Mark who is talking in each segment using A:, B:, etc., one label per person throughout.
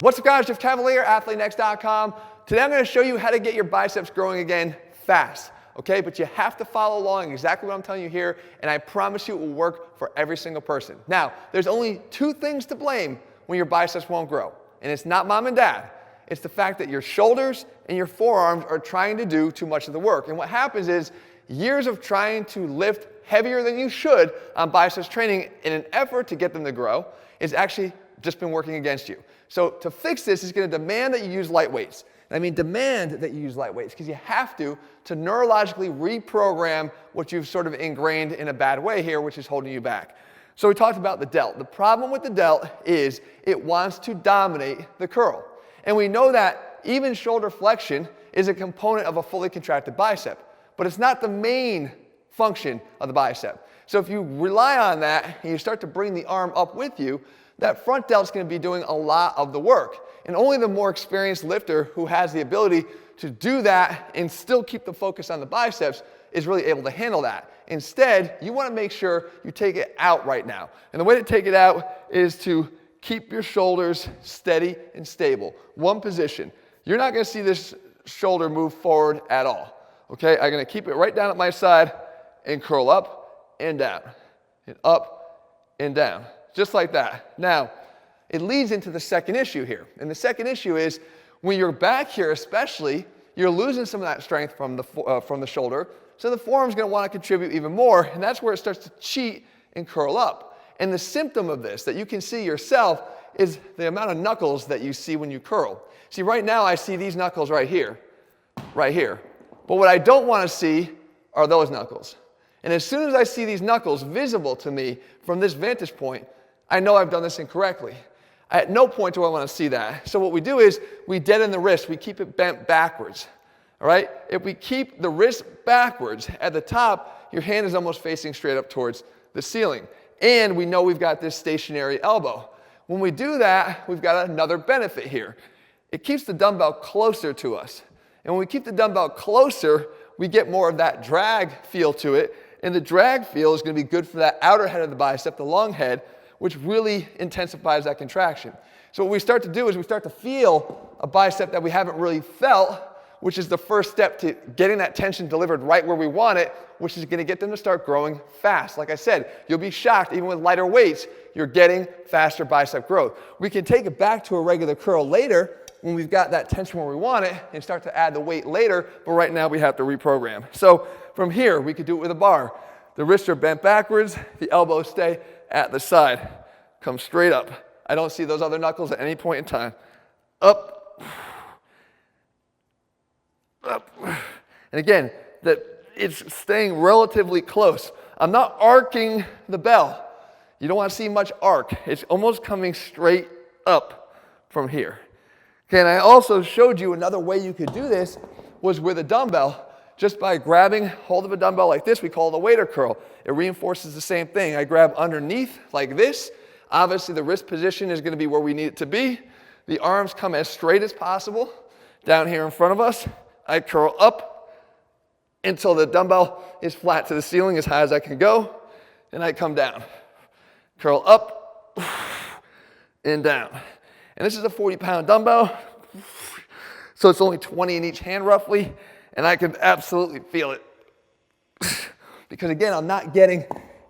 A: What's up guys, Jeff Cavalier, ATHLEAN-X.com. Today I'm going to show you how to get your biceps growing again fast. Okay, but you have to follow along exactly what I'm telling you here, and I promise you it will work for every single person. Now, there's only two things to blame when your biceps won't grow, and it's not mom and dad. It's the fact that your shoulders and your forearms are trying to do too much of the work. And what happens is years of trying to lift heavier than you should on biceps training in an effort to get them to grow is actually just been working against you. So to fix this is going to demand that you use light weights. And I mean demand that you use light weights because you have to neurologically reprogram what you've sort of ingrained in a bad way here, which is holding you back. So we talked about the delt. The problem with the delt is it wants to dominate the curl. And we know that even shoulder flexion is a component of a fully contracted bicep, but it's not the main function of the bicep. So if you rely on that and you start to bring the arm up with you, that front delt's going to be doing a lot of the work. And only the more experienced lifter who has the ability to do that and still keep the focus on the biceps is really able to handle that. Instead, you want to make sure you take it out right now. And the way to take it out is to keep your shoulders steady and stable. One position. You're not going to see this shoulder move forward at all. Okay, I'm going to keep it right down at my side and curl up and down, and up and down. Just like that. Now, it leads into the second issue here. And the second issue is when you're back here especially, you're losing some of that strength from the shoulder. So the forearm's going to want to contribute even more. And that's where it starts to cheat and curl up. And the symptom of this that you can see yourself is the amount of knuckles that you see when you curl. See, right now I see these knuckles right here. Right here. But what I don't want to see are those knuckles. And as soon as I see these knuckles visible to me from this vantage point, I know I've done this incorrectly. At no point do I want to see that. So what we do is we deaden the wrist. We keep it bent backwards. All right? If we keep the wrist backwards at the top, your hand is almost facing straight up towards the ceiling. And we know we've got this stationary elbow. When we do that, we've got another benefit here. It keeps the dumbbell closer to us. And when we keep the dumbbell closer, we get more of that drag feel to it. And the drag feel is going to be good for that outer head of the bicep, the long head, which really intensifies that contraction. So what we start to do is we start to feel a bicep that we haven't really felt, which is the first step to getting that tension delivered right where we want it, which is going to get them to start growing fast. Like I said, you'll be shocked, even with lighter weights, you're getting faster bicep growth. We can take it back to a regular curl later when we've got that tension where we want it and start to add the weight later, but right now we have to reprogram. So from here, we could do it with a bar. The wrists are bent backwards, the elbows stay at the side. Come straight up. I don't see those other knuckles at any point in time. Up. Up. And again, that it's staying relatively close. I'm not arcing the bell. You don't want to see much arc. It's almost coming straight up from here. Okay, and I also showed you another way you could do this was with a dumbbell. Just by grabbing hold of a dumbbell like this, we call it a waiter curl. It reinforces the same thing. I grab underneath like this. Obviously, the wrist position is going to be where we need it to be. The arms come as straight as possible down here in front of us. I curl up until the dumbbell is flat to the ceiling as high as I can go. And I come down. Curl up and down. And this is a 40-pound dumbbell. So it's only 20 in each hand roughly. And I can absolutely feel it. Because again, I'm not getting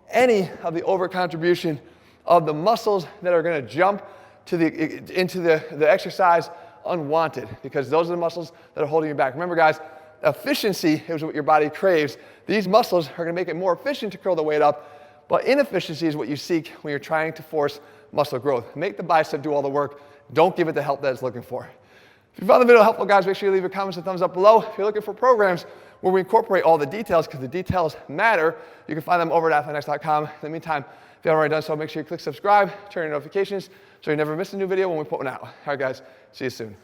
A: any of the over-contribution of the muscles that are going to jump into the exercise unwanted. Because those are the muscles that are holding you back. Remember guys, efficiency is what your body craves. These muscles are going to make it more efficient to curl the weight up. But inefficiency is what you seek when you're trying to force muscle growth. Make the bicep do all the work. Don't give it the help that it's looking for. If you found the video helpful, guys, make sure you leave your comments and thumbs up below. If you're looking for programs where we incorporate all the details, because the details matter, you can find them over at ATHLEAN-X.com. In the meantime, if you haven't already done so, make sure you click subscribe, turn on notifications, so you never miss a new video when we put one out. All right, guys, see you soon.